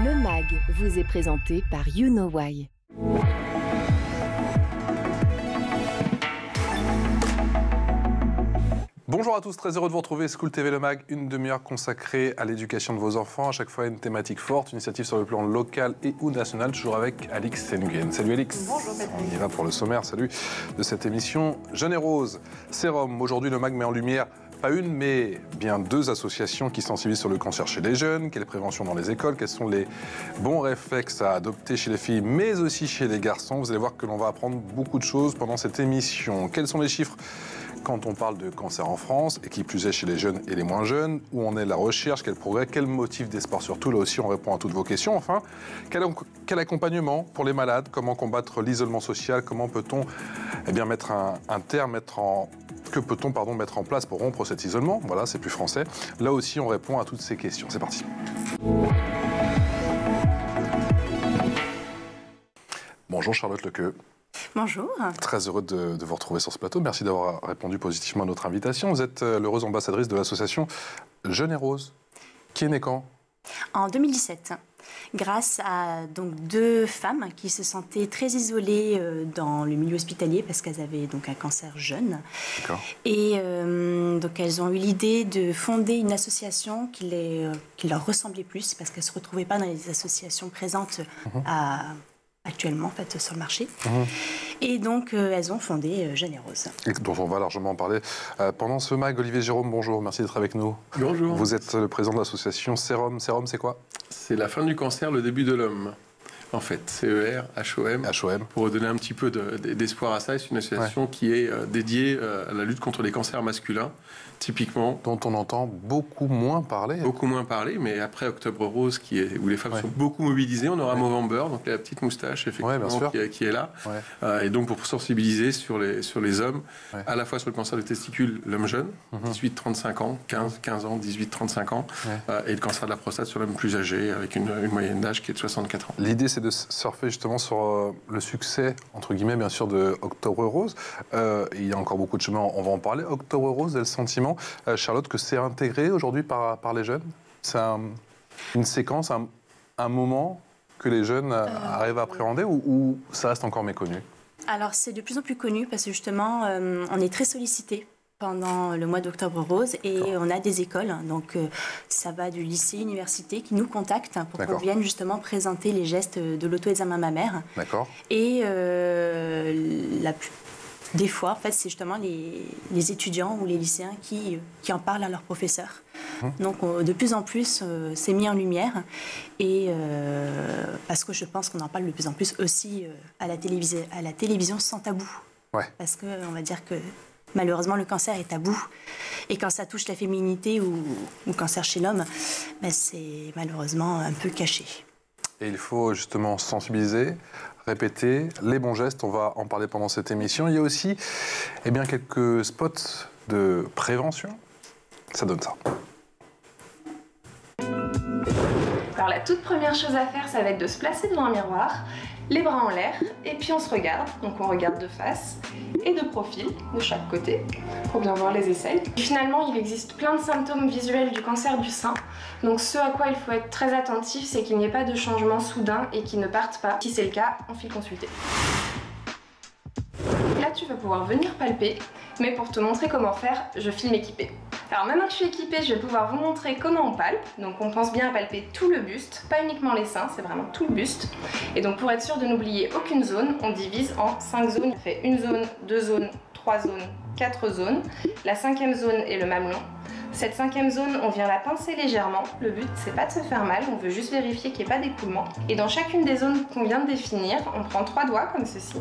Le MAG vous est présenté par You Know Why. Bonjour à tous, très heureux de vous retrouver. School TV Le Mag, une demi-heure consacrée à l'éducation de vos enfants. À chaque fois, une thématique forte, une initiative sur le plan local et ou national, toujours avec Alix Nguyen. Salut Alix. Bonjour Patrick. On y va pour le sommaire, salut, de cette émission Jeune et Rose, Sérum. Aujourd'hui, Le Mag met en lumière pas une, mais bien deux associations qui sensibilisent sur le cancer chez les jeunes, quelle prévention dans les écoles, quels sont les bons réflexes à adopter chez les filles, mais aussi chez les garçons. Vous allez voir que l'on va apprendre beaucoup de choses pendant cette émission. Quels sont les chiffres quand on parle de cancer en France, et qui plus est chez les jeunes et les moins jeunes, où en est la recherche, quel progrès, quel motif d'espoir surtout, là aussi on répond à toutes vos questions. Enfin, quel accompagnement pour les malades, comment combattre l'isolement social, comment peut-on mettre un terme, que peut-on mettre en place pour rompre cet isolement? Voilà, c'est plus français. Là aussi on répond à toutes ces questions. C'est parti. Bonjour Charlotte Lequeux. Bonjour. Très heureux de vous retrouver sur ce plateau. Merci d'avoir répondu positivement à notre invitation. Vous êtes l'heureuse ambassadrice de l'association Jeune et Rose, qui est née quand? En 2017, grâce à donc deux femmes qui se sentaient très isolées dans le milieu hospitalier parce qu'elles avaient donc un cancer jeune. D'accord. Et donc elles ont eu l'idée de fonder une association qui leur ressemblait plus parce qu'elles ne se retrouvaient pas dans les associations présentes actuellement en fait, sur le marché. Et donc, elles ont fondé Jeune et Rose. Et dont on va largement parler. Pendant ce mag, Olivier Jérôme, bonjour, merci d'être avec nous. Bonjour. Vous êtes le président de l'association Sérum. Sérum, c'est quoi? C'est la fin du cancer, le début de l'homme. En fait, CER, HOM. HOM. Pour redonner un petit peu d'espoir à ça, c'est une association qui est dédiée à la lutte contre les cancers masculins, typiquement. Dont on entend beaucoup moins parler. Beaucoup moins parler, mais après Octobre Rose, où les femmes sont beaucoup mobilisées, on aura Movember, donc la petite moustache, effectivement, qui est là. Et donc pour sensibiliser sur les hommes, à la fois sur le cancer des testicules, l'homme jeune, 18-35 ans, 15 ans, 18-35 ans, et le cancer de la prostate sur l'homme plus âgé, avec une moyenne d'âge qui est de 64 ans. L'idée, c'est de surfer justement sur le succès, entre guillemets, bien sûr, de Octobre Rose. Il y a encore beaucoup de chemin, on va en parler. Octobre Rose, et le sentiment, Charlotte, que c'est intégré aujourd'hui par les jeunes? C'est une séquence, un moment que les jeunes arrivent à appréhender ou ça reste encore méconnu? Alors, c'est de plus en plus connu parce que justement, on est très sollicité pendant le mois d'Octobre Rose et on a des écoles, donc ça va du lycée, université qui nous contactent pour qu'on vienne justement présenter les gestes de l'auto-examen mammaire. D'accord. Et des fois, en fait, c'est justement les étudiants ou les lycéens qui en parlent à leurs professeurs. Donc, de plus en plus, c'est mis en lumière. Et parce que je pense qu'on en parle de plus en plus aussi à la télévision sans tabou. Ouais. Parce qu'on va dire que malheureusement, le cancer est tabou. Et quand ça touche la féminité ou cancer chez l'homme, c'est malheureusement un peu caché. Et il faut justement sensibiliser, répéter les bons gestes. On va en parler pendant cette émission. Il y a aussi quelques spots de prévention. Ça donne ça. Alors la toute première chose à faire, ça va être de se placer devant un miroir, les bras en l'air, et puis on se regarde. Donc on regarde de face et de profil, de chaque côté, pour bien voir les aisselles. Et finalement, il existe plein de symptômes visuels du cancer du sein. Donc ce à quoi il faut être très attentif, c'est qu'il n'y ait pas de changement soudain et qu'ils ne partent pas. Si c'est le cas, on file consulter. Là, tu vas pouvoir venir palper, mais pour te montrer comment faire, je filme équipée. Alors maintenant que je suis équipée, je vais pouvoir vous montrer comment on palpe. Donc on pense bien à palper tout le buste, pas uniquement les seins, c'est vraiment tout le buste. Et donc pour être sûr de n'oublier aucune zone, on divise en 5 zones. On fait une zone, 2 zones, 3 zones, 4 zones. La 5e zone est le mamelon. Cette 5e zone, on vient la pincer légèrement. Le but, c'est pas de se faire mal, on veut juste vérifier qu'il n'y ait pas d'écoulement. Et dans chacune des zones qu'on vient de définir, on prend 3 doigts comme ceci.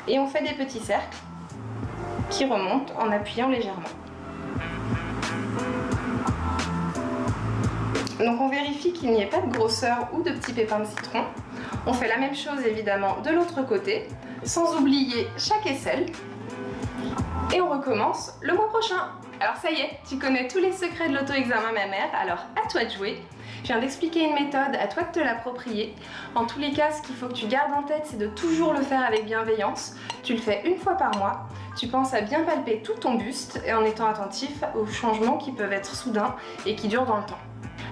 Et on fait des petits cercles qui remontent en appuyant légèrement. Donc on vérifie qu'il n'y ait pas de grosseur ou de petits pépins de citron. On fait la même chose évidemment de l'autre côté, sans oublier chaque aisselle. Et on recommence le mois prochain. Alors ça y est, tu connais tous les secrets de l'auto-examen mammaire, alors à toi de jouer. Je viens d'expliquer une méthode, à toi de te l'approprier. En tous les cas, ce qu'il faut que tu gardes en tête, c'est de toujours le faire avec bienveillance. Tu le fais une fois par mois. Tu penses à bien palper tout ton buste et en étant attentif aux changements qui peuvent être soudains et qui durent dans le temps.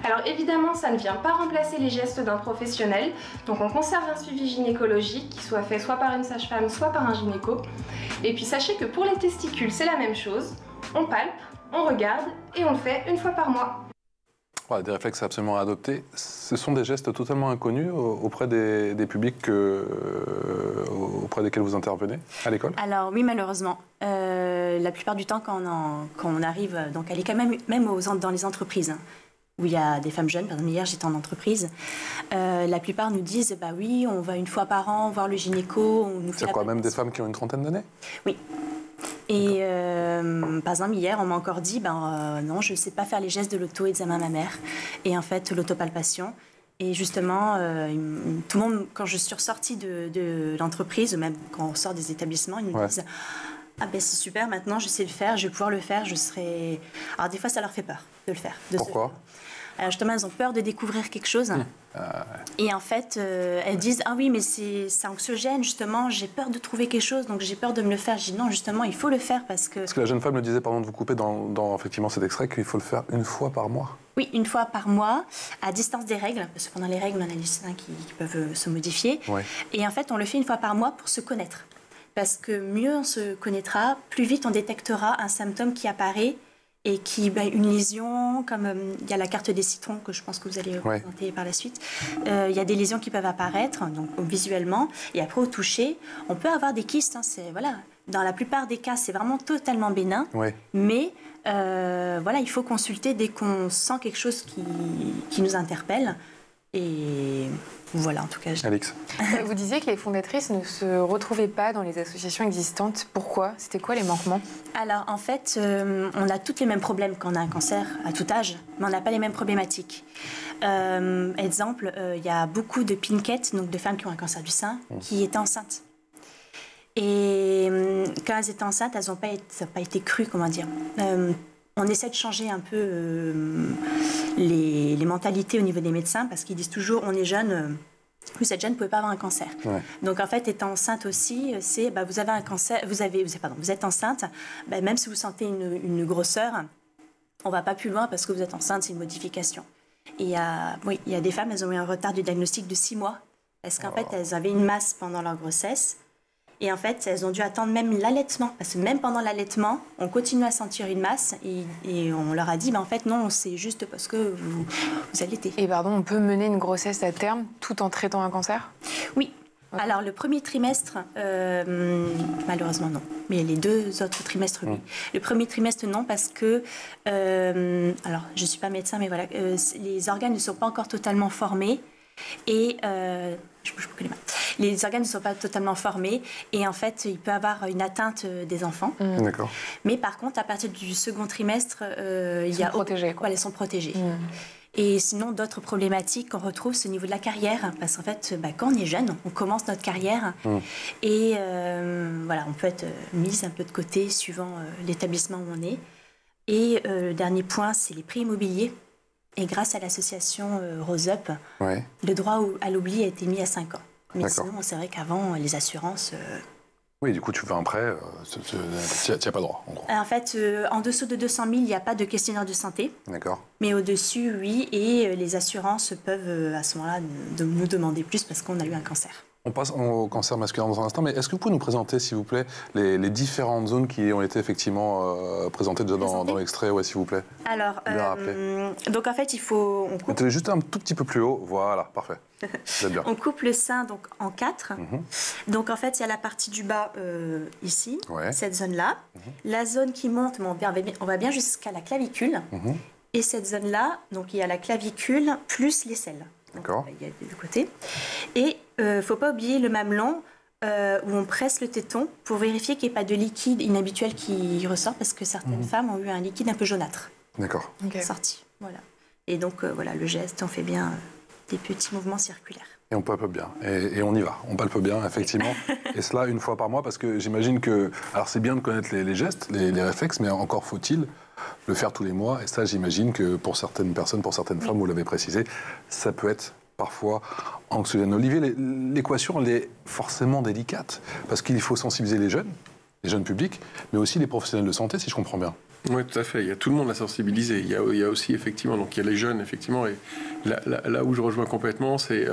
Alors évidemment, ça ne vient pas remplacer les gestes d'un professionnel, donc on conserve un suivi gynécologique qui soit fait soit par une sage-femme, soit par un gynéco. Et puis sachez que pour les testicules, c'est la même chose, on palpe, on regarde et on le fait une fois par mois. Ouais, des réflexes absolument à adopter. Ce sont des gestes totalement inconnus auprès des publics auprès desquels vous intervenez à l'école? Alors oui, malheureusement. La plupart du temps, quand on arrive donc à l'école, même dans les entreprises, où il y a des femmes jeunes, par exemple hier j'étais en entreprise, la plupart nous disent bah oui, on va une fois par an voir le gynéco. C'est quoi, même des femmes qui ont une trentaine d'années? Oui. Et par exemple, hier, on m'a encore dit non, je ne sais pas faire les gestes de l'auto-examen mammaire et en fait l'autopalpation. Et justement, tout le monde, quand je suis ressortie de l'entreprise, même quand on sort des établissements, ils me disent ah ben c'est super, maintenant je sais le faire, je vais pouvoir le faire, je serai. Alors des fois, ça leur fait peur de le faire. Pourquoi? Alors justement, elles ont peur de découvrir quelque chose. Et en fait, elles disent ah oui, mais c'est anxiogène, justement, j'ai peur de trouver quelque chose, donc j'ai peur de me le faire. Je dis non, justement, il faut le faire parce que... Parce que la jeune femme me disait, pardon de vous couper, dans effectivement cet extrait, qu'il faut le faire une fois par mois. Oui, une fois par mois, à distance des règles, parce que pendant les règles, on a les lycéens qui peuvent se modifier. Ouais. Et en fait, on le fait une fois par mois pour se connaître. Parce que mieux on se connaîtra, plus vite on détectera un symptôme qui apparaît et qui, une lésion, comme il y a la carte des citrons que je pense que vous allez présenter par la suite. Il y a des lésions qui peuvent apparaître donc, visuellement et après au toucher, on peut avoir des kystes. Voilà. Dans la plupart des cas, c'est vraiment totalement bénin, mais voilà, il faut consulter dès qu'on sent quelque chose qui nous interpelle. Et voilà, en tout cas. Alix. Vous disiez que les fondatrices ne se retrouvaient pas dans les associations existantes. Pourquoi? C'était quoi les manquements? Alors, en fait, on a tous les mêmes problèmes quand on a un cancer à tout âge, mais on n'a pas les mêmes problématiques. Exemple, il y a beaucoup de pinquettes, donc de femmes qui ont un cancer du sein, qui étaient enceintes. Et quand elles étaient enceintes, elles n'ont pas été crues, comment dire. On essaie de changer un peu les mentalités au niveau des médecins parce qu'ils disent toujours on est jeune, vous êtes jeune, vous ne pouvez pas avoir un cancer. Ouais. Donc en fait, étant enceinte aussi, c'est vous avez un cancer, vous êtes enceinte, même si vous sentez une grosseur, on ne va pas plus loin parce que vous êtes enceinte, c'est une modification. Et il y a des femmes, elles ont eu un retard du diagnostic de 6 mois parce qu'en fait, elles avaient une masse pendant leur grossesse. Et en fait, elles ont dû attendre même l'allaitement. Parce que même pendant l'allaitement, on continue à sentir une masse. Et on leur a dit, en fait, non, c'est juste parce que vous allaitez. Et pardon, on peut mener une grossesse à terme tout en traitant un cancer? Oui. Okay. Alors, le premier trimestre, malheureusement, non. Mais les 2 autres trimestres, oui. Le premier trimestre, non, parce que... alors, je ne suis pas médecin, mais voilà, les organes ne sont pas encore totalement formés. Et... je bouge beaucoup les mains. Les organes ne sont pas totalement formés et en fait, il peut y avoir une atteinte des enfants. D'accord. Mais par contre, à partir du second trimestre, ils sont protégés. Elles sont protégées. Et sinon, d'autres problématiques qu'on retrouve, c'est au niveau de la carrière. Parce qu'en fait, quand on est jeune, on commence notre carrière. Et voilà, on peut être mise un peu de côté suivant l'établissement où on est. Et le dernier point, c'est les prix immobiliers. Et grâce à l'association Rose Up, le droit à l'oubli a été mis à 5 ans. Mais sinon, c'est vrai qu'avant, les assurances... Oui, du coup, tu fais un prêt, tu n'y as pas droit, en gros. En fait, en dessous de 200 000, il n'y a pas de questionnaire de santé. D'accord. Mais au-dessus, oui, et les assurances peuvent, à ce moment-là, nous demander plus parce qu'on a eu un cancer. On passe au cancer masculin dans un instant, mais est-ce que vous pouvez nous présenter, s'il vous plaît, les différentes zones qui ont été effectivement présentées déjà dans l'extrait, s'il vous plaît? Alors, donc en fait, on coupe... Mettez juste un tout petit peu plus haut, voilà, parfait. Vous êtes bien. On coupe le sein donc, en 4. Donc en fait, il y a la partie du bas ici, cette zone-là. La zone qui monte, on va bien jusqu'à la clavicule. Et cette zone-là, donc il y a la clavicule plus l'aisselle. D'accord. Il y a des deux côtés. Et il ne faut pas oublier le mamelon où on presse le téton pour vérifier qu'il n'y ait pas de liquide inhabituel qui ressort parce que certaines femmes ont eu un liquide un peu jaunâtre. D'accord. Sorti. Voilà. Et donc, voilà, le geste, on fait bien des petits mouvements circulaires. Et on palpe bien. Et on y va. On palpe bien, effectivement. Et cela une fois par mois parce que j'imagine que... Alors, c'est bien de connaître les gestes, les réflexes, mais encore faut-il le faire tous les mois. Et ça, j'imagine que pour certaines personnes, pour certaines femmes, vous l'avez précisé, ça peut être parfois anxiogène. Olivier, l'équation, elle est forcément délicate parce qu'il faut sensibiliser les jeunes publics, mais aussi les professionnels de santé, si je comprends bien. Oui, tout à fait. Il y a tout le monde à sensibiliser. Il y a aussi, effectivement, donc il y a les jeunes, effectivement, et là où je rejoins complètement, c'est...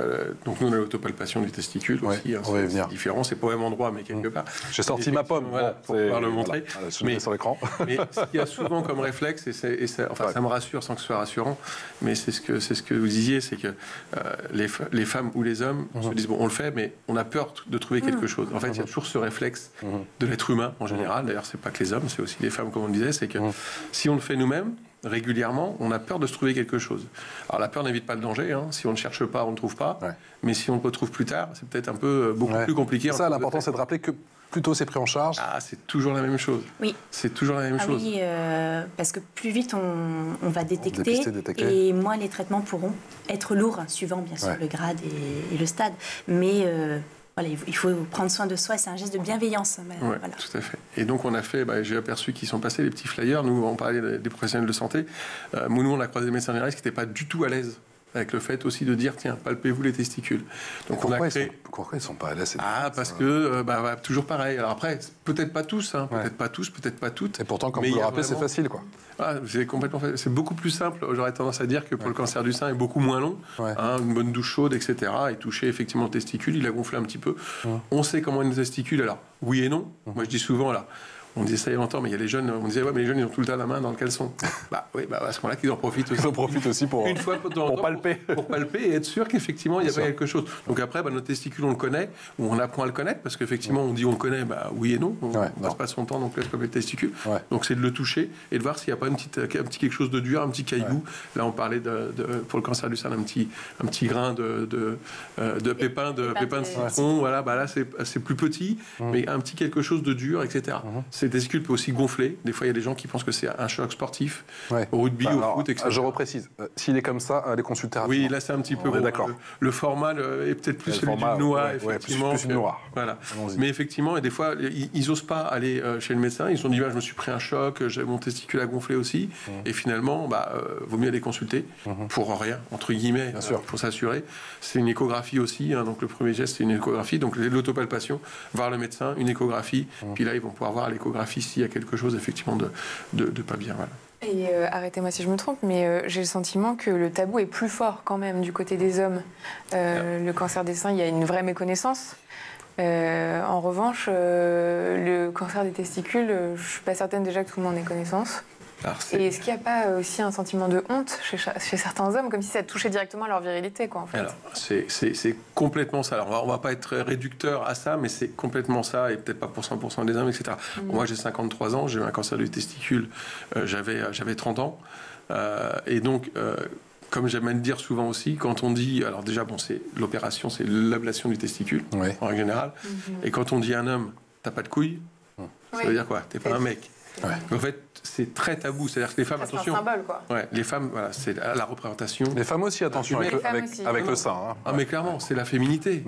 donc nous, on a l'autopalpation du testicule aussi. Hein, c'est différent, c'est pas au même endroit, mais quelque part. J'ai sorti ma pomme. Voilà, pour pouvoir le montrer. Voilà, mais sur l'écran. Mais ce qu'il y a souvent comme réflexe, et ça me rassure sans que ce soit rassurant, mais c'est ce que vous disiez, c'est que les femmes ou les hommes se disent, bon, on le fait, mais on a peur de trouver quelque chose. En fait, il y a toujours ce réflexe de l'être humain, en général. D'ailleurs, c'est pas que les hommes, c'est aussi les femmes, comme on le disait, c'est que si on le fait nous-mêmes, régulièrement, on a peur de se trouver quelque chose. Alors la peur n'évite pas le danger, hein. Si on ne cherche pas, on ne trouve pas. Ouais. Mais si on le retrouve plus tard, c'est peut-être un peu beaucoup plus compliqué. Ça, l'important, c'est de rappeler que plus tôt c'est pris en charge. Ah, c'est toujours la même chose. Oui. C'est toujours la même chose. Oui, parce que plus vite on va détecter, et moins les traitements pourront être lourds, suivant bien sûr le grade et le stade. Mais voilà, il faut prendre soin de soi, c'est un geste de bienveillance. Oui, voilà. Tout à fait. Et donc on a fait, j'ai aperçu qu'ils sont passés les petits flyers, nous on parlait des professionnels de santé, nous on a croisé des médecins généralistes qui n'étaient pas du tout à l'aise avec le fait aussi de dire, tiens, palpez-vous les testicules. Donc pourquoi ils ne sont pas à l'aise? Parce que, toujours pareil. Alors après, peut-être pas tous, hein, peut-être pas tous, peut-être pas toutes. Et pourtant, quand vous le rappelez, c'est facile, quoi. C'est complètement facile. C'est beaucoup plus simple, j'aurais tendance à dire, que pour le cancer du sein, est beaucoup moins long. Une bonne douche chaude, etc. Et toucher effectivement le testicule, il a gonflé un petit peu. On sait comment est le testicule, alors oui et non. Moi, je dis souvent, là, on disait ça il y a longtemps, mais il y a les jeunes, on disait, mais les jeunes, ils ont tout le temps la main dans le caleçon. À ce moment-là, qu'ils en profitent aussi. Ils en profitent aussi pour palper. Pour palper et être sûr qu'effectivement, il y a pas quelque chose. Donc après, notre testicule, on le connaît, ou on apprend à le connaître, parce qu'effectivement, on dit on le connaît, oui et non. On passe pas son temps non plus à se palper le testicule. Donc c'est de le toucher et de voir s'il n'y a pas un petit quelque chose de dur, un petit caillou. Là, on parlait pour le cancer du sein, un petit grain de pépin de citron. Voilà, là, c'est plus petit, mais un petit quelque chose de dur, etc. Ces testicules peuvent aussi gonfler. Des fois, il y a des gens qui pensent que c'est un choc sportif, au rugby, au foot, etc. Je reprécise. S'il est comme ça, allez consulter. Oui, là, c'est un petit peu... d'accord. Le format est peut-être plus celui du noix, effectivement. Plus noir. Voilà. Mais effectivement, et des fois, ils n'osent pas aller chez le médecin. Ils se sont dit, je me suis pris un choc, mon testicule a gonflé aussi. Et finalement, vaut mieux aller consulter pour rien, entre guillemets, pour s'assurer. C'est une échographie aussi. Donc, le premier geste, c'est une échographie. Donc, l'autopalpation, voir le médecin, une échographie. Puis là, ils vont pouvoir voir à l'échographie s'il y a quelque chose effectivement de pas bien. Voilà. Et arrêtez-moi si je me trompe, mais j'ai le sentiment que le tabou est plus fort quand même du côté des hommes. Le cancer des seins, il y a une vraie méconnaissance. En revanche, le cancer des testicules, je ne suis pas certaine déjà que tout le monde ait connaissance. Et est-ce qu'il n'y a pas aussi un sentiment de honte chez certains hommes, comme si ça touchait directement à leur virilité, quoi, en fait? Alors, c'est complètement ça. Alors, on ne va pas être réducteur à ça, mais c'est complètement ça, et peut-être pas pour 100% des hommes, etc. Moi, j'ai 53 ans, j'ai eu un cancer du testicule, j'avais 30 ans. Et donc, comme j'aime à le dire souvent aussi, quand on dit... Alors déjà, c'est l'opération, c'est l'ablation du testicule, en règle générale. Et quand on dit un homme, t'as pas de couilles, ça veut dire quoi? T'es pas un mec. En fait, c'est très tabou. C'est-à-dire que les femmes, attention. C'est un symbole, quoi. Les femmes, voilà, c'est la représentation. Les femmes aussi, attention, avec le sein. Hein. Mais clairement, c'est la féminité.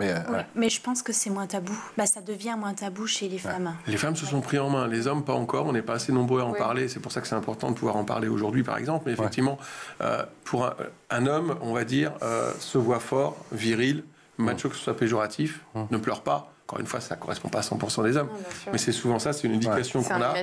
Mais je pense que c'est moins tabou. Ça devient moins tabou chez les femmes. Les femmes se sont pris en main. Les hommes, pas encore. On n'est pas assez nombreux à en parler. C'est pour ça que c'est important de pouvoir en parler aujourd'hui, par exemple. Mais effectivement, pour un homme, on va dire, se voit fort, viril, macho, que ce soit péjoratif, ne pleure pas. Encore une fois, ça ne correspond pas à 100% des hommes. Mais c'est souvent ça, c'est une éducation qu'on a.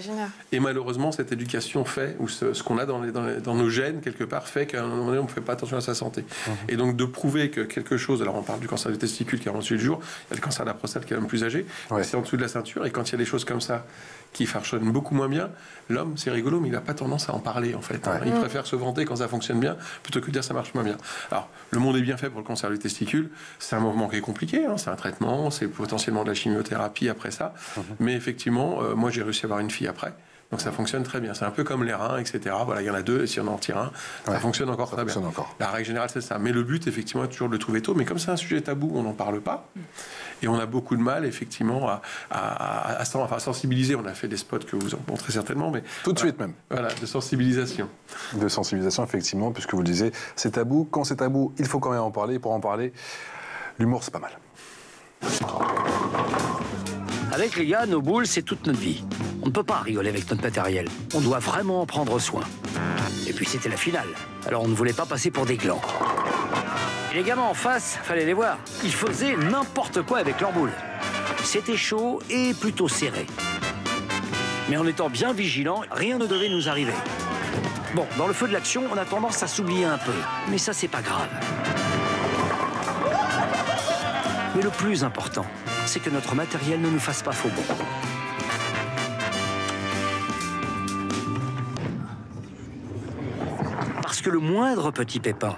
Et malheureusement, cette éducation fait, ou ce qu'on a dans nos gènes, quelque part, fait qu'à un moment donné, on ne fait pas attention à sa santé. Et donc, de prouver que quelque chose... Alors, on parle du cancer du testicule qui est en dessous du jour, il y a le cancer de la prostate qui est l'homme plus âgé, c'est en dessous de la ceinture. Et quand il y a des choses comme ça qui fonctionnent beaucoup moins bien, l'homme, c'est rigolo, mais il n'a pas tendance à en parler, en fait. Il préfère se vanter quand ça fonctionne bien, plutôt que de dire ça marche moins bien. Alors, le monde est bien fait pour le cancer du testicule. C'est un mouvement qui est compliqué, c'est un traitement, c'est potentiellement de la chimiothérapie après ça. Mais effectivement, moi, j'ai réussi à avoir une fille après. Donc ça fonctionne très bien. C'est un peu comme les reins, etc. Voilà, il y en a deux, et si on en tire un, ça fonctionne encore très bien. La règle générale, c'est ça. Mais le but, effectivement, est toujours de le trouver tôt. Mais comme c'est un sujet tabou, on n'en parle pas. Et on a beaucoup de mal, effectivement, à sensibiliser. On a fait des spots que vous en montrez certainement. Mais tout de suite même. Voilà, de sensibilisation. De sensibilisation, effectivement, puisque vous le disiez, c'est tabou. Quand c'est tabou, il faut quand même en parler. Et pour en parler, l'humour, c'est pas mal. Avec les gars, nos boules, c'est toute notre vie. On ne peut pas rigoler avec notre matériel. On doit vraiment en prendre soin. Et puis c'était la finale. Alors on ne voulait pas passer pour des glands. Et les gamins en face, fallait les voir. Ils faisaient n'importe quoi avec leurs boules. C'était chaud et plutôt serré. Mais en étant bien vigilants, rien ne devait nous arriver. Bon, dans le feu de l'action, on a tendance à s'oublier un peu. Mais ça, c'est pas grave. Mais le plus important, c'est que notre matériel ne nous fasse pas faux bon. Parce que le moindre petit pépin,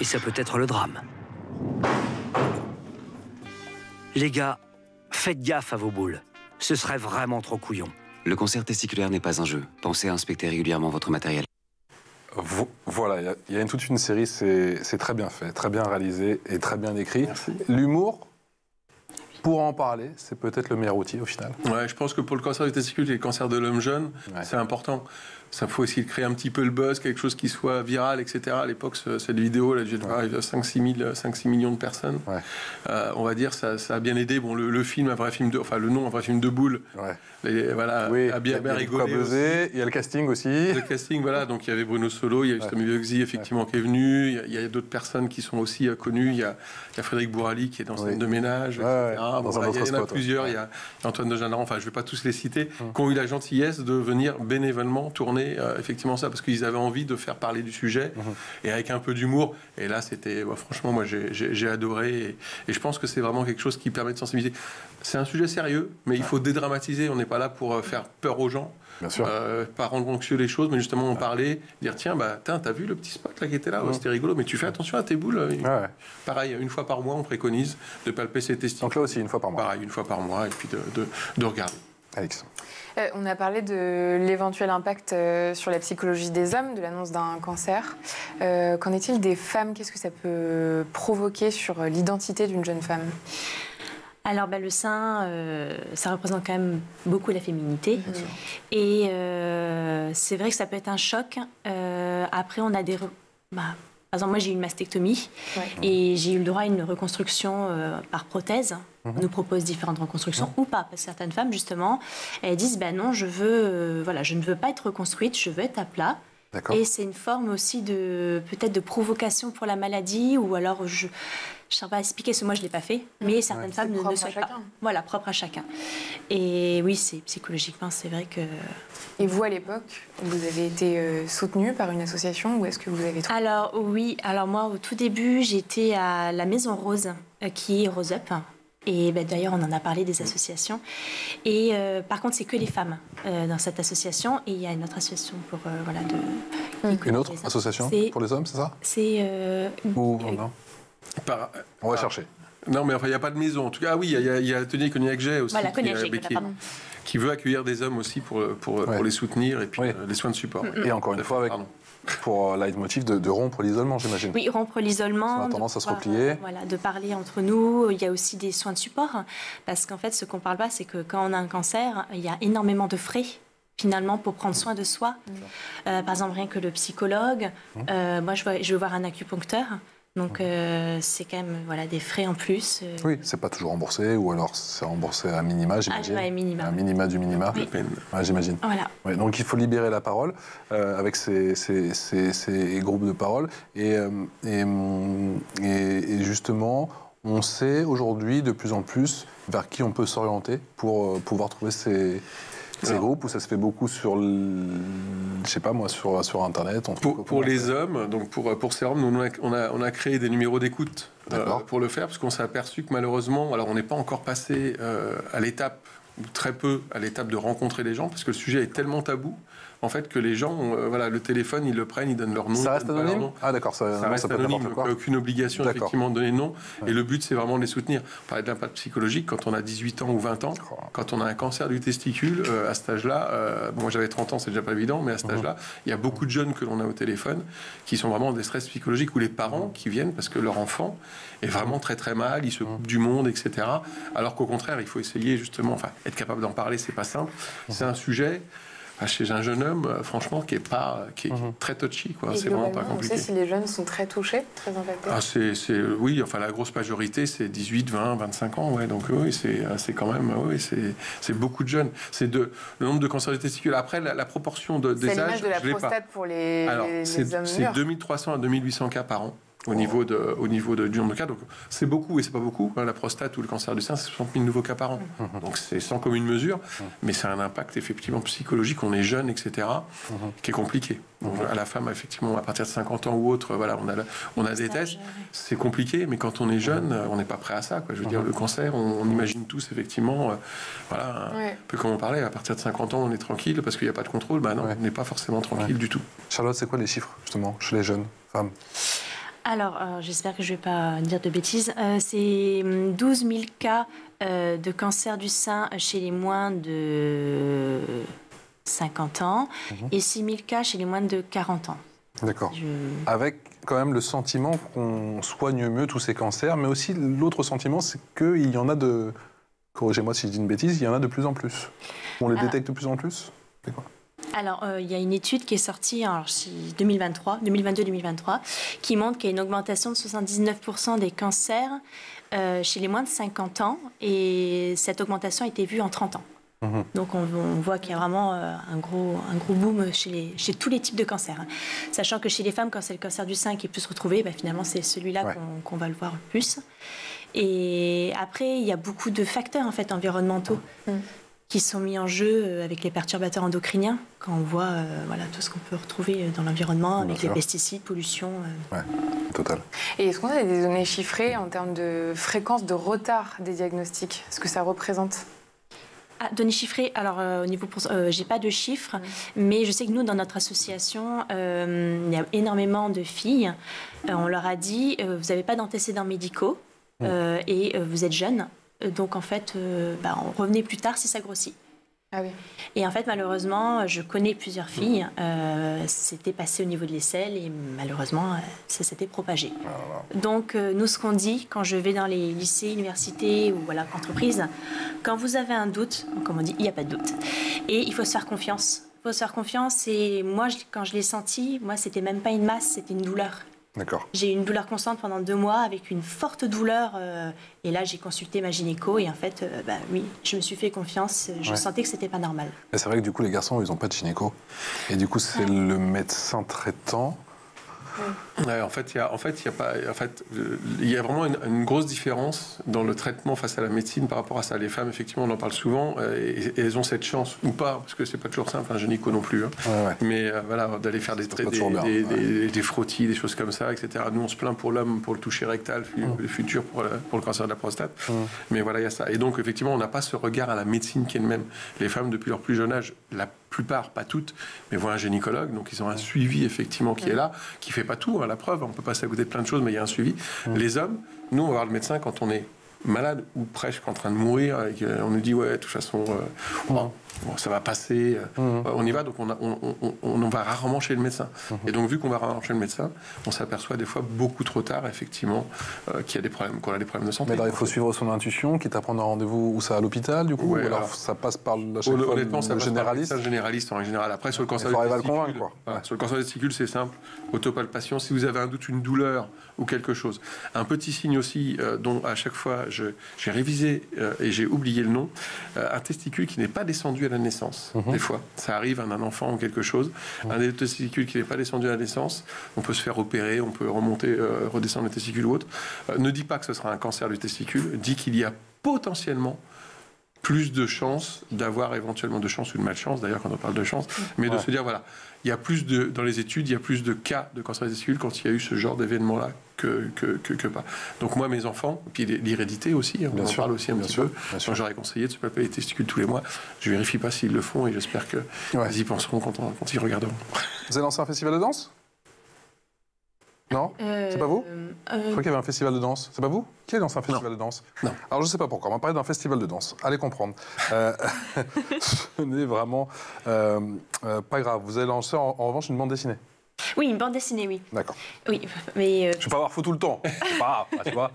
et ça peut être le drame. Les gars, faites gaffe à vos boules. Ce serait vraiment trop couillon. Le cancer testiculaire n'est pas un jeu. Pensez à inspecter régulièrement votre matériel. Voilà, il y a toute une série, c'est très bien fait, très bien réalisé et très bien écrit. L'humour, pour en parler, c'est peut-être le meilleur outil au final. Ouais, je pense que pour le cancer du testicule et le cancer de l'homme jeune, c'est important. Ça faut essayer de créer un petit peu le buzz, quelque chose qui soit viral, etc. À l'époque, cette vidéo, là, j'ai arrivé à 5-6 millions de personnes. Ouais. On va dire, ça a bien aidé. Bon, le film, le nom, un vrai film de boule, voilà, a bien rigolé. Il y a le casting aussi. Le casting, voilà. Donc il y avait Bruno Solo, il y a Tommy Bugsy, effectivement, qui est venu. Il y a d'autres personnes qui sont aussi connues. Il y a Frédéric Bourali qui est dans Scène de ménage, etc. Il y en a plusieurs. Il y a Antoine de Jeanneran, enfin, je ne vais pas tous les citer, qui ont eu la gentillesse de venir bénévolement tourner effectivement ça, parce qu'ils avaient envie de faire parler du sujet et avec un peu d'humour. Et là, c'était, franchement, moi, j'ai adoré. Et je pense que c'est vraiment quelque chose qui permet de sensibiliser. C'est un sujet sérieux, mais il faut dédramatiser. On n'est pas là pour faire peur aux gens. Bien sûr. Pas rendre anxieux les choses, mais justement en parler, dire tiens, t'as vu le petit spot là qui était là, c'était rigolo, mais tu fais attention à tes boules. Pareil, une fois par mois, on préconise de palper ses testicules. Donc là aussi, une fois par mois. Pareil, une fois par mois, et puis de regarder. Alex. On a parlé de l'éventuel impact sur la psychologie des hommes, de l'annonce d'un cancer. Qu'en est-il des femmes? Qu'est-ce que ça peut provoquer sur l'identité d'une jeune femme? Alors, le sein, ça représente quand même beaucoup la féminité. Et c'est vrai que ça peut être un choc. Après, on a des... Par exemple, moi, j'ai eu une mastectomie et j'ai eu le droit à une reconstruction par prothèse. On nous propose différentes reconstructions ou pas. Parce que certaines femmes, justement, elles disent non, je ne veux pas être reconstruite, je veux être à plat. Et c'est une forme aussi peut-être de provocation pour la maladie, ou alors je ne sais pas expliquer, parce que moi je ne l'ai pas fait, mais certaines femmes ne souhaitent pas. Voilà, propre à chacun. Et oui, psychologiquement, c'est vrai que... Et vous, à l'époque, vous avez été soutenue par une association, ou est-ce que vous avez trouvé... Alors oui, moi au tout début, j'étais à la Maison Rose, qui est Rose Up. Et d'ailleurs, on en a parlé des associations. Et par contre, c'est que les femmes dans cette association. Et il y a une autre association pour Une autre association pour les hommes, c'est ça? C'est... Ou non? On va chercher. Non, mais enfin, il n'y a pas de maison. En tout cas, oui, il y a l'atelier Cognac-Jet aussi. Voilà, Cognac-Jet, qui veut accueillir des hommes aussi pour les soutenir et puis les soins de support. Et encore une fois, pour leitmotiv de rompre l'isolement, j'imagine. Oui, rompre l'isolement. On a tendance à se replier. De parler entre nous. Il y a aussi des soins de support. Parce qu'en fait, ce qu'on ne parle pas, c'est que quand on a un cancer, il y a énormément de frais, finalement, pour prendre soin de soi. Par exemple, rien que le psychologue. Moi, je vais voir un acupuncteur. Donc, c'est quand même des frais en plus. Oui, c'est pas toujours remboursé, ou alors c'est remboursé à minima, j'imagine. À minima. À minima du minima. Oui. J'imagine. Voilà. Ouais, donc, il faut libérer la parole avec ces groupes de parole. Et justement, on sait aujourd'hui de plus en plus vers qui on peut s'orienter pour pouvoir trouver ces groupes, où ça se fait beaucoup sur, je sais pas moi, sur Internet. Pour les hommes, donc pour ces hommes, nous, on a créé des numéros d'écoute pour le faire, parce qu'on s'est aperçu que malheureusement, alors on n'est pas encore passé à l'étape, ou très peu à l'étape de rencontrer les gens, parce que le sujet est tellement tabou, en fait, que les gens, le téléphone, ils le prennent, ils donnent leur nom. Ça reste anonyme? Ah d'accord, ça reste anonyme, donc il n'y a aucune obligation effectivement de donner le nom. Et le but, c'est vraiment de les soutenir. On parlait de l'impact psychologique, quand on a 18 ans ou 20 ans, quand on a un cancer du testicule, à cet âge-là, moi j'avais 30 ans, c'est déjà pas évident, mais à cet âge-là, il y a beaucoup de jeunes que l'on a au téléphone qui sont vraiment en détresse psychologique, ou les parents qui viennent parce que leur enfant est vraiment très très mal, il se coupe du monde, etc. Alors qu'au contraire, il faut essayer justement, être capable d'en parler, c'est pas simple. C'est un sujet... chez un jeune homme, franchement, qui est très touchy, quoi. C'est vraiment pas compliqué. On sait si les jeunes sont très touchés, très impactés. Oui, la grosse majorité, c'est 18, 20, 25 ans, donc oui, c'est quand même, c'est beaucoup de jeunes. C'est le nombre de cancers du testicule. Après, la proportion des âges, c'est l'image de la prostate pour les hommes mûrs. C'est 2300 à 2800 cas par an. au niveau du nombre de cas. Donc, c'est beaucoup et c'est pas beaucoup. La prostate ou le cancer du sein, c'est 60 000 nouveaux cas par an. Donc, c'est sans commune mesure, mais c'est un impact effectivement psychologique. On est jeune, etc., qui est compliqué. Donc, à la femme, effectivement, à partir de 50 ans ou autre, voilà, on a des tests. C'est compliqué, mais quand on est jeune, on n'est pas prêt à ça, quoi. Je veux dire, le cancer, on imagine tous, effectivement, voilà, un peu comme on parlait, à partir de 50 ans, on est tranquille parce qu'il n'y a pas de contrôle. Bah non, on n'est pas forcément tranquille du tout. Charlotte, c'est quoi les chiffres, justement, chez les jeunes femmes? Alors, j'espère que je ne vais pas dire de bêtises. C'est 12 000 cas de cancer du sein chez les moins de 50 ans et 6 000 cas chez les moins de 40 ans. D'accord. Avec quand même le sentiment qu'on soigne mieux tous ces cancers, mais aussi l'autre sentiment, c'est qu'il y en a de... Corrigez-moi si je dis une bêtise, il y en a de plus en plus. On les détecte de plus en plus? C'est quoi? Alors, il y a une étude qui est sortie en 2022-2023, qui montre qu'il y a une augmentation de 79% des cancers chez les moins de 50 ans, et cette augmentation a été vue en 30 ans. Donc, on voit qu'il y a vraiment un gros boom chez tous les types de cancers. Sachant que chez les femmes, quand c'est le cancer du sein qui est plus retrouvé, finalement, c'est celui-là qu'on va le voir le plus. Et après, il y a beaucoup de facteurs en fait, environnementaux qui sont mis en jeu avec les perturbateurs endocriniens, quand on voit tout ce qu'on peut retrouver dans l'environnement, avec les pesticides, pollution. Total. Et est-ce qu'on a des données chiffrées en termes de fréquence de retard des diagnostics? Ce que ça représente? Données chiffrées, alors au niveau j'ai pas de chiffres, mais je sais que nous, dans notre association, il y a énormément de filles. On leur a dit, vous n'avez pas d'antécédents médicaux et vous êtes jeune. Donc en fait, revenez plus tard si ça grossit. Ah oui. Et en fait, malheureusement, je connais plusieurs filles. C'était passé au niveau de l'aisselle et malheureusement, ça s'était propagé. Donc nous, ce qu'on dit quand je vais dans les lycées, universités ou entreprises, quand vous avez un doute, comme on dit, il n'y a pas de doute. Et il faut se faire confiance. Il faut se faire confiance. Et moi, quand je l'ai senti, c'était même pas une masse, c'était une douleur. D'accord. J'ai eu une douleur constante pendant 2 mois avec une forte douleur et là j'ai consulté ma gynéco et en fait oui, je me suis fait confiance, je sentais que c'était pas normal. Mais c'est vrai que du coup les garçons ils n'ont pas de gynéco et du coup c'est le médecin traitant. Ouais, en fait, il y a vraiment une grosse différence dans le traitement face à la médecine par rapport à ça. Les femmes, effectivement, on en parle souvent et elles ont cette chance, ou pas, parce que c'est pas toujours simple, un gynéco non plus. Mais d'aller faire des frottis, des choses comme ça, etc. Nous, on se plaint pour l'homme, pour le toucher rectal, le futur pour le cancer de la prostate. Mais voilà, il y a ça. Et donc, effectivement, on n'a pas ce regard à la médecine qui est le même. Les femmes, depuis leur plus jeune âge, la plupart, pas toutes, mais voient un gynécologue, donc ils ont un suivi effectivement qui est là, qui fait pas tout, la preuve, on peut passer à côté de plein de choses, mais il y a un suivi. Les hommes, nous on va voir le médecin quand on est malade ou presque en train de mourir, et on nous dit de toute façon ça va passer, on y va, donc on va rarement chez le médecin. Et donc vu qu'on va rarement chez le médecin, on s'aperçoit des fois beaucoup trop tard qu'on a des problèmes de santé. Mais alors, il faut suivre son intuition, quitte à prendre un rendez-vous où ça à l'hôpital, du coup, ou alors ça passe par le généraliste en général. Après sur le cancer il faut arriver à le convaincre, quoi. Sur le cancer des testicules, c'est simple, autopalpation, si vous avez un doute, une douleur ou quelque chose. Un petit signe aussi dont à chaque fois j'ai révisé et j'ai oublié le nom, un testicule qui n'est pas descendu à la naissance. Des fois, ça arrive à un enfant ou quelque chose. Un des testicules qui n'est pas descendu à la naissance, on peut se faire opérer, on peut redescendre le testicule ou autre. Ne dit pas que ce sera un cancer du testicule, dit qu'il y a potentiellement plus de chances d'avoir éventuellement de chance ou de malchance, d'ailleurs quand on parle de chance, mais de se dire il y a plus dans les études, il y a plus de cas de cancer des testicules quand il y a eu ce genre d'événement-là que pas. Donc moi, mes enfants, puis l'hérédité aussi, on en parle aussi un petit peu. Quand j'aurais conseillé de se palper les testicules tous les mois, je vérifie pas s'ils le font et j'espère qu'ils y penseront quand ils regarderont. Vous avez lancé un festival de danse ? Non, c'est pas vous? Je crois qu'il y avait un festival de danse. C'est pas vous? Qui a lancé un festival de danse? Non. Alors je sais pas pourquoi. On va parler d'un festival de danse. Allez comprendre. Ce n'est vraiment pas grave. Vous avez lancé en revanche une bande dessinée. Oui, une bande dessinée, oui. D'accord. Oui, mais... Je ne vais pas avoir faux tout le temps. C'est pas grave, tu vois.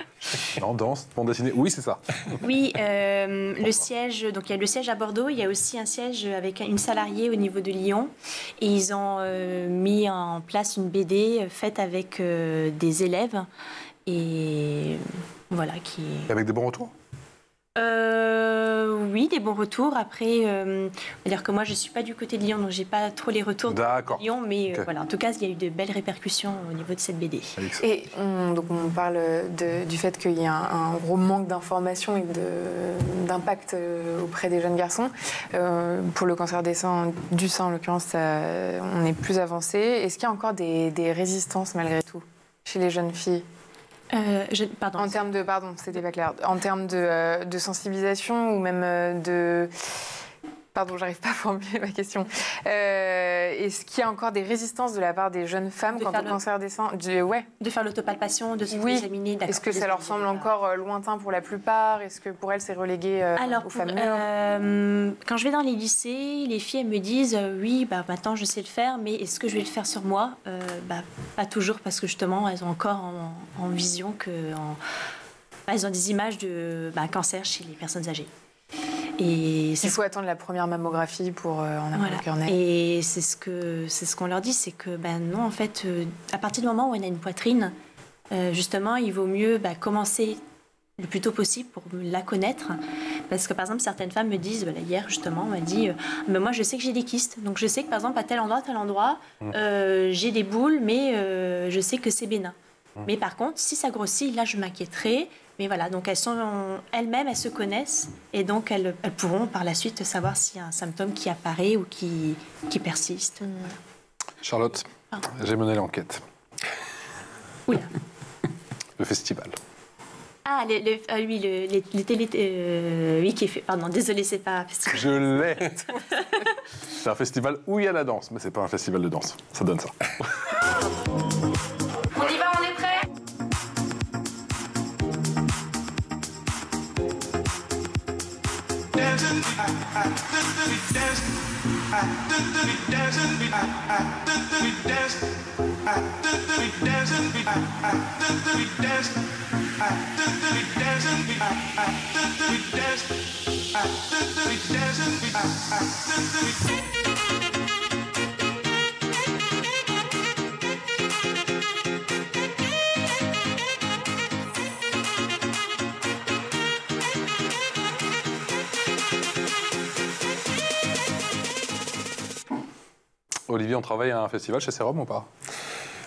Non, danse, bande dessinée. Oui, c'est ça. Oui, le siège... Donc, il y a le siège à Bordeaux. Il y a aussi un siège avec une salariée au niveau de Lyon. Et ils ont mis en place une BD faite avec des élèves. Et voilà, qui... Et avec des bons retours? Oui, des bons retours. Après, dire que moi, je ne suis pas du côté de Lyon, donc je n'ai pas trop les retours de Lyon. Mais voilà, en tout cas, il y a eu de belles répercussions au niveau de cette BD. Et donc on parle du fait qu'il y a un gros manque d'informations et d'impact auprès des jeunes garçons. Pour le cancer du sein, en l'occurrence, on est plus avancé. Est-ce qu'il y a encore des résistances, malgré tout, chez les jeunes filles ? Pardon. En termes de, c'était pas clair. En termes de sensibilisation ou même de... Pardon, j'arrive pas à formuler ma question. Est-ce qu'il y a encore des résistances de la part des jeunes femmes quant au cancer des seins ? De faire l'autopalpation, de se examiner. Est-ce que ça leur semble encore lointain pour la plupart ? Est-ce que pour elles, c'est relégué aux femmes mûres ? Quand je vais dans les lycées, les filles elles me disent oui, maintenant je sais le faire, mais est-ce que je vais le faire sur moi ? Pas toujours, parce que justement, elles ont encore en vision elles ont des images de cancer chez les personnes âgées. Et il faut attendre la première mammographie pour en avoir le cœur net. Et c'est ce qu'on leur dit, c'est que non, en fait, à partir du moment où on a une poitrine, justement, il vaut mieux commencer le plus tôt possible pour la connaître. Parce que, par exemple, certaines femmes me disent, hier, justement, on m'a dit, moi, je sais que j'ai des kystes. Donc, je sais que, par exemple, à tel endroit, j'ai des boules, mais je sais que c'est bénin. Mais par contre, si ça grossit, là, je m'inquiéterai. Mais voilà, donc elles-mêmes, elles se connaissent et donc elles pourront par la suite savoir s'il y a un symptôme qui apparaît ou qui persiste. Charlotte, j'ai mené l'enquête. Oula. Le festival. Ah, les télé... oui, qui est fait... Pardon, désolée, c'est pas un festival. Je l'ai. C'est un festival où il y a la danse, mais c'est pas un festival de danse. Ça donne ça. On y va, on est prêt ? Olivier, on travaille à un festival chez Serum ou pas ?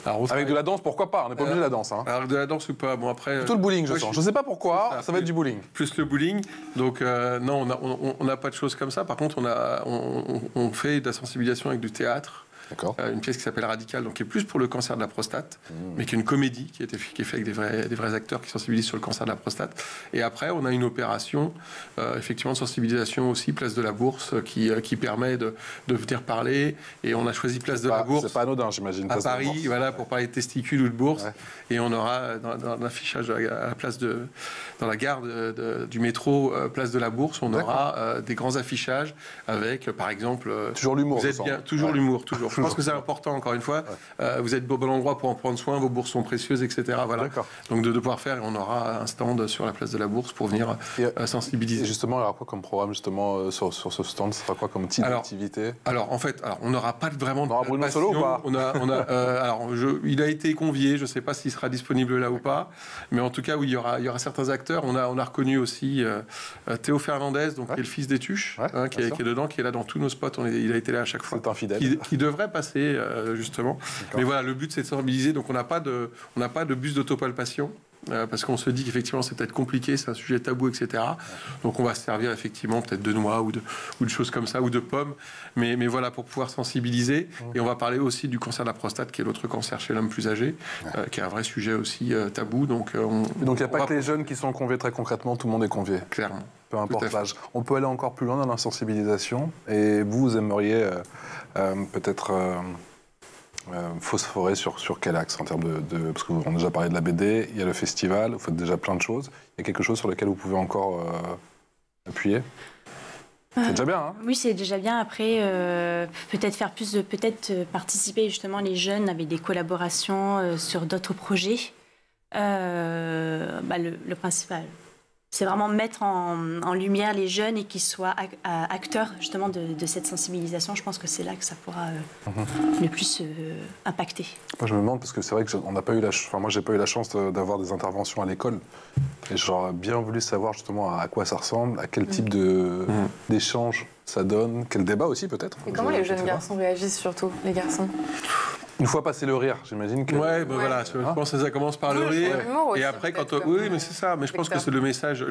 Alors, avec de la danse, pourquoi pas ? On n'est pas obligé de la danse. Hein. Alors, de la danse ou pas ? Bon, après... Plutôt le bowling, je sens. Je ne sais pas pourquoi, ça va être du bowling. Plus le bowling. Donc, non, on n'a pas de choses comme ça. Par contre, on fait de la sensibilisation avec du théâtre. Une pièce qui s'appelle Radical, donc qui est plus pour le cancer de la prostate, mais qui est une comédie qui est faite avec des vrais acteurs qui sensibilisent sur le cancer de la prostate. Et après, on a une opération, effectivement, de sensibilisation aussi, Place de la Bourse, qui permet de venir parler. Et on a choisi Place de la Bourse. C'est pas anodin, j'imagine. À Paris, voilà, pour parler de testicules ou de bourse. Ouais. Et on aura dans l'affichage à la place dans la gare du métro Place de la Bourse, on aura des grands affichages avec, par exemple, toujours l'humour. Vous êtes bien, toujours l'humour, toujours. Je pense que c'est important, encore une fois. Vous êtes au bon endroit pour en prendre soin, vos bourses sont précieuses, etc. Voilà. Donc de pouvoir faire, on aura un stand sur la place de la Bourse pour venir sensibiliser. Et justement, il y aura quoi comme programme justement sur ce stand ? Ça sera quoi comme type d'activité ? Alors en fait, on n'aura pas vraiment de Bruno Solo ou pas ? Il a été convié, je ne sais pas s'il sera disponible là ou pas, mais en tout cas, oui, il y aura certains acteurs. On a reconnu aussi Théo Fernandez, donc qui est le fils des Tuches, qui est dedans, qui est là dans tous nos spots. Il a été là à chaque fois. C'est un fidèle. Qui devrait passer justement. Mais voilà, le but c'est de sensibiliser. Donc on n'a pas de bus d'autopalpation. Parce qu'on se dit qu'effectivement c'est peut-être compliqué, c'est un sujet tabou, etc. Donc on va se servir effectivement peut-être de noix ou de choses comme ça, ou de pommes, mais voilà, pour pouvoir sensibiliser. Et on va parler aussi du cancer de la prostate, qui est l'autre cancer chez l'homme plus âgé, qui est un vrai sujet aussi tabou. Donc il n'y a pas que les jeunes qui sont conviés très concrètement, tout le monde est convié. Clairement. Peu importe l'âge. On peut aller encore plus loin dans la sensibilisation, et vous aimeriez peut-être... phosphorer sur quel axe en termes parce qu'on a déjà parlé de la BD, il y a le festival, vous faites déjà plein de choses. Il y a quelque chose sur lequel vous pouvez encore appuyer ? C'est déjà bien, hein ? Oui, c'est déjà bien. Après, peut-être faire plus participer justement les jeunes avec des collaborations sur d'autres projets. Le principal, c'est vraiment mettre en lumière les jeunes et qu'ils soient acteurs justement de cette sensibilisation. Je pense que c'est là que ça pourra le plus impacter. Moi, je me demande, parce que c'est vrai que n'a pas eu moi, j'ai pas eu la chance d'avoir des interventions à l'école. Et j'aurais bien voulu savoir justement à quoi ça ressemble, à quel type d'échange ça donne, quel débat aussi peut-être. Et comment les jeunes garçons réagissent surtout, les garçons? Une fois passé le rire, j'imagine que... Ouais, ben voilà, je pense que ça commence par le rire. Et après, quand on... Oui, mais c'est ça. Mais je pense que c'est le message,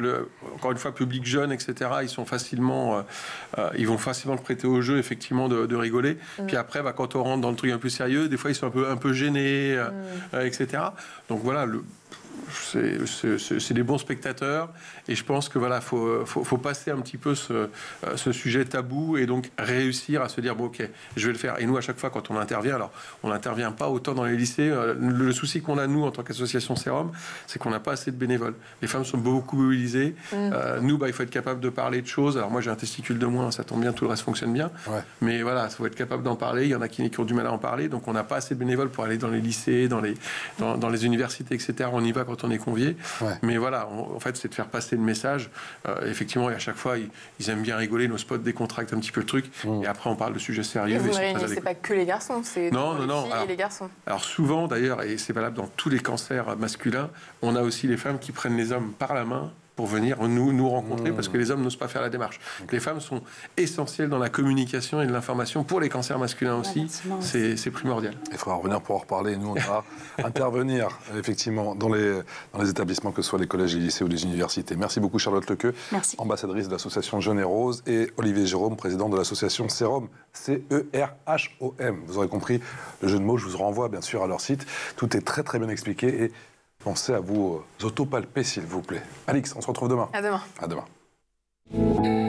encore une fois, public jeune, etc., ils sont facilement... ils vont facilement le prêter au jeu, effectivement, de rigoler. Puis après, quand on rentre dans le truc un peu sérieux, des fois, ils sont un peu gênés, etc. Donc voilà, c'est des bons spectateurs et je pense que voilà, faut passer un petit peu ce sujet tabou et donc réussir à se dire bon, ok, je vais le faire. Et nous, à chaque fois quand on intervient, alors on n'intervient pas autant dans les lycées. Le souci qu'on a nous en tant qu'association Serum, c'est qu'on n'a pas assez de bénévoles. Les femmes sont beaucoup mobilisées. Nous, il faut être capable de parler de choses. Alors moi, j'ai un testicule de moins, ça tombe bien, tout le reste fonctionne bien. Ouais. Mais voilà, il faut être capable d'en parler. Il y en a qui ont du mal à en parler, donc on n'a pas assez de bénévoles pour aller dans les lycées, dans les universités, etc. On y va quand on est convié. Ouais. Mais voilà, en fait, c'est de faire passer le message. Effectivement, et à chaque fois, ils aiment bien rigoler, nos spots décontractent un petit peu le truc. Et après, on parle de sujets sérieux. Et vous ne réunissez pas que les garçons, c'est les filles et les garçons. Alors souvent, d'ailleurs, et c'est valable dans tous les cancers masculins, on a aussi les femmes qui prennent les hommes par la main pour venir nous rencontrer parce que les hommes n'osent pas faire la démarche. Okay. Les femmes sont essentielles dans la communication et de l'information pour les cancers masculins aussi. C'est primordial. Il faudra revenir pour en reparler. Nous, on va intervenir effectivement dans les établissements, que ce soit les collèges, les lycées ou les universités. Merci beaucoup Charlotte Lequeux, ambassadrice de l'association Jeune et Rose, et Olivier Jérôme, président de l'association Serum, C-E-R-H-O-M. Vous aurez compris le jeu de mots. Je vous renvoie bien sûr à leur site. Tout est très très bien expliqué et pensez à vous autopalper, s'il vous plaît. Alix, on se retrouve demain. À demain. À demain.